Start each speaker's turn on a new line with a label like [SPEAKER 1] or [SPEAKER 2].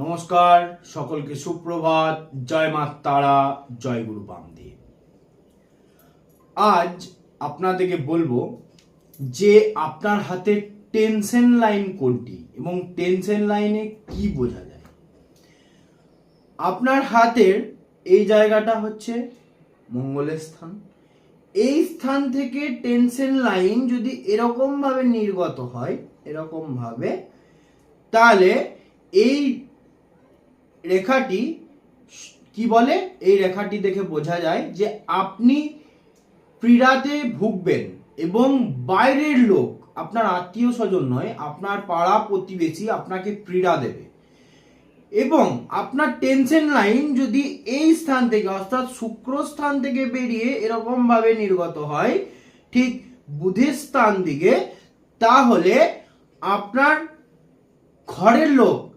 [SPEAKER 1] নমস্কার, সকলকে সুপ্রভাত। জয় মা তারা, জয় গুরু বামদেব। আজ আপনাদেরকে বলবো যে আপনার হাতে টেনশন লাইন কোনটি এবং টেনশন লাইনে কি বোঝা যায়। আপনার হাতের এই জায়গাটা হচ্ছে মঙ্গলের স্থান। এই স্থান থেকে টেনশন লাইন যদি এরকম ভাবে নির্গত হয়, এরকম ভাবে, তাহলে এই রেখাটি কি বলে? এই রেখাটি দেখে বোঝা যায় যে আপনি পীড়াতে ভুগবেন এবং বাইরের লোক, আপনার আত্মীয় স্বজন নয়, আপনার পাড়া প্রতিবেশী আপনাকে পীড়া দেবে। এবং আপনার টেনশন লাইন যদি এই স্থান থেকে অর্থাৎ শুক্র স্থান থেকে বেরিয়ে এরকম ভাবে নির্গত হয় ঠিক বুধের স্থান দিকে, তাহলে আপনার ঘরের লোক